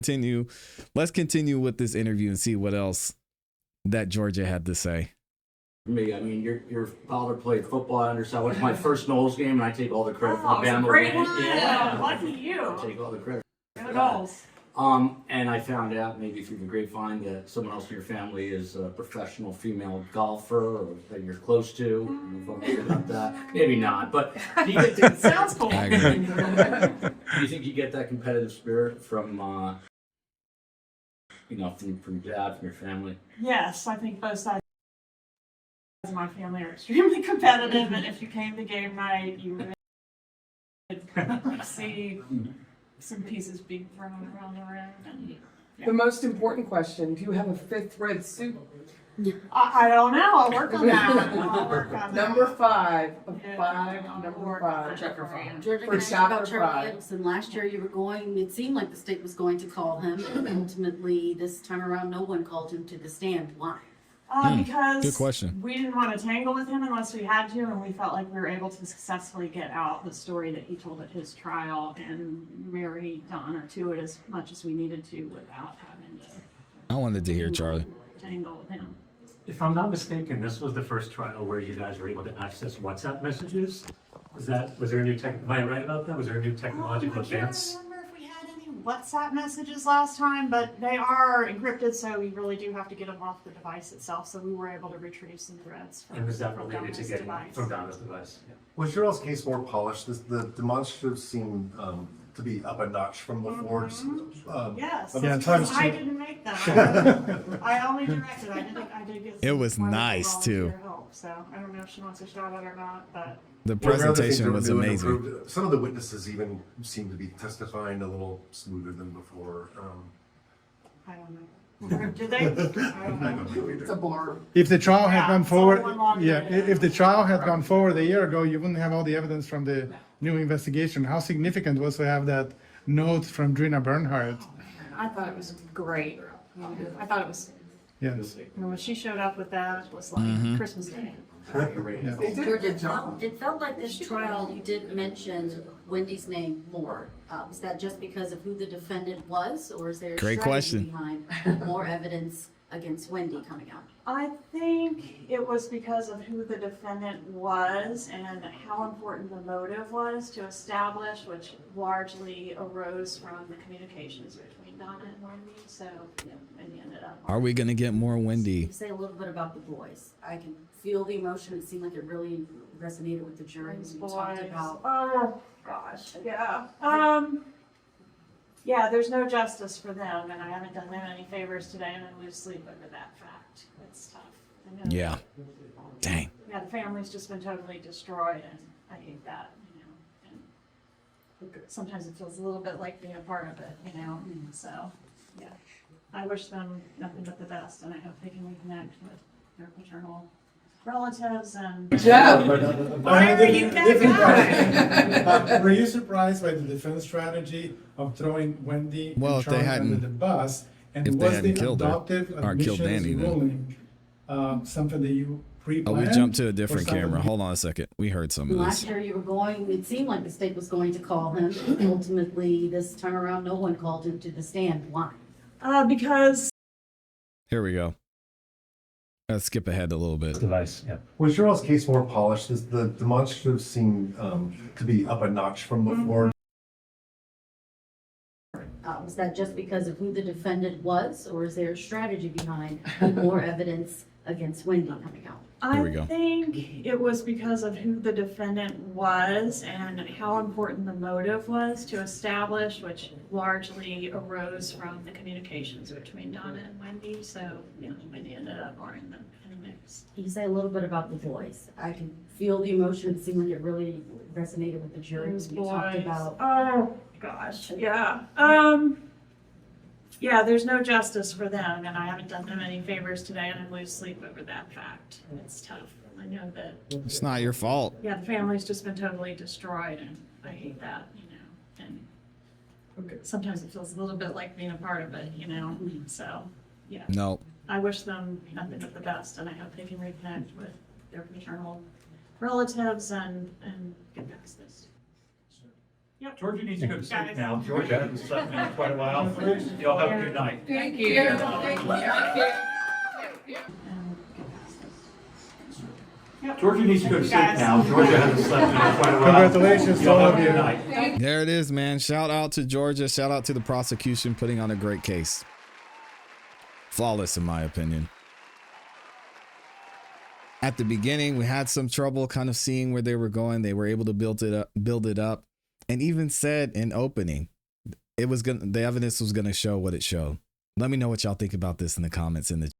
continue. Let's continue with this interview and see what else that Georgia had to say. Me, I mean, your father played football. I understand. What's my first Knowles game, and I take all the credit for the Bama great win. one. Yeah, Lucky you. I take all the credit. Go Knowles. And I found out maybe through the grapevine that someone else in your family is a professional female golfer, or that you're close to. I don't know if I'm sure about that. Maybe not, but do you get Sounds cool. I agree. do you think you get that competitive spirit from from dad, from your family? Yes, I think both sides of my family are extremely competitive, and if you came to game night, you would see some pieces being thrown around the room. And, The most important question, do you have a fifth red suit? I don't know. I'll work on that. Number 5 of Yeah, 5, I'll number work 5. on Chapter that. 5. Georgia, For can I ask you about chapter Charlie 5. Adelson? Last year you were going, it seemed like the state was going to call him, and ultimately this time around no one called him to the stand. Why? Because good question. we didn't want to tangle with him unless we had to, and we felt like we were able to successfully get out the story that he told at his trial and marry Donna to it as much as we needed to without having to I wanted to hear Charlie. tangle with him. If I'm not mistaken, this was the first trial where you guys were able to access WhatsApp messages. Was there a new am I right about that? Was there a new technological I can't advance? remember if we had any WhatsApp messages last time, but they are encrypted, so we really do have to get them off the device itself. So we were able to retrieve some threads from And was that from related to Donna's getting device. from Donna's device? Yeah. Was your all's case more polished? The demonstratives seem to be up a notch from before. Yes, Yeah, because times I two. didn't make them. I only directed. I did get. It was some wonderful nice, too. volunteer help, so I don't know if she wants a shot at it or not, but The Were there other things presentation that were was new and amazing. improved? Some of the witnesses even seem to be testifying a little smoother than before. I don't know. Did they? I don't know. It's a blur. If the trial had Yeah, gone it's forward, all one long yeah, day. if the trial had gone forward a year ago, you wouldn't have all the evidence from the new investigation. How significant was to have that note from Drina Bernhardt? I thought it was great. I thought it was. Yes. When she showed up with that, it was like Christmas Day. They did a Georgia, good job. it felt like this trial, you did mention Wendy's name more. Was that just because of who the defendant was, or is there a Great strategy question. behind more evidence against Wendy coming out? I think it was because of who the defendant was and how important the motive was to establish, which largely arose from the communications between Donna and Wendy. So, Wendy ended up. Are we going to get more Wendy? You say a little bit about the boys. I can feel the emotion. It seemed like it really resonated with the jury when you talked about. Oh gosh, yeah. Yeah, there's no justice for them, and I haven't done them any favors today, and I lose sleep over that fact. It's tough. I know. Yeah. Dang. Yeah, the family's just been totally destroyed, and I hate that, And sometimes it feels a little bit like being a part of it, So, yeah, I wish them nothing but the best, and I hope they can reconnect with their paternal relatives and. Jeff, Why are you that guy? Were you surprised by the defense strategy of throwing Wendy Well, and if they Charlie hadn't- under the bus? And if they was hadn't the killed her, adoptive or killed admissions Danny, then. ruling something that you Oh, pre-planned? we jumped to a different or something camera. you- Hold on a second. We heard some of Last this. year you were going, it seemed like the state was going to call him. Ultimately, this time around, no one called him to the stand. Why? Because Here we go. Let's skip ahead a little bit. Device, yeah. Was your all's case more polished? The demonstratives seem to be up a notch from before. Was that just because of who the defendant was, or is there a strategy behind more evidence against Wendy coming out? Here we I go. think it was because of who the defendant was and how important the motive was to establish, which largely arose from the communications between Donna and Wendy. So, Wendy ended up more in the mix. Can you say a little bit about the boys? I can feel the emotion. It seemed like it really resonated with the jury when you talked about. Oh gosh, yeah. Yeah, there's no justice for them, and I haven't done them any favors today, and I lose sleep over that fact. It's tough. I know that. It's not your fault. Yeah, the family's just been totally destroyed, and I hate that, And sometimes it feels a little bit like being a part of it, So, yeah, No. I wish them nothing but the best, and I hope they can reconnect with their paternal relatives and get past this. Georgia needs to go to sleep now. Georgia hasn't slept in quite a while. Y'all have a good night. Thank you. Georgia needs to go to sleep now. Georgia hasn't slept in quite a while. Congratulations to Y'all all have of a you. good night. There it is, man. Shout out to Georgia. Shout out to the prosecution putting on a great case. Flawless, in my opinion. At the beginning, we had some trouble kind of seeing where they were going. They were able to build it up, and even said in opening, the evidence was gonna show what it showed. Let me know what y'all think about this in the comments in the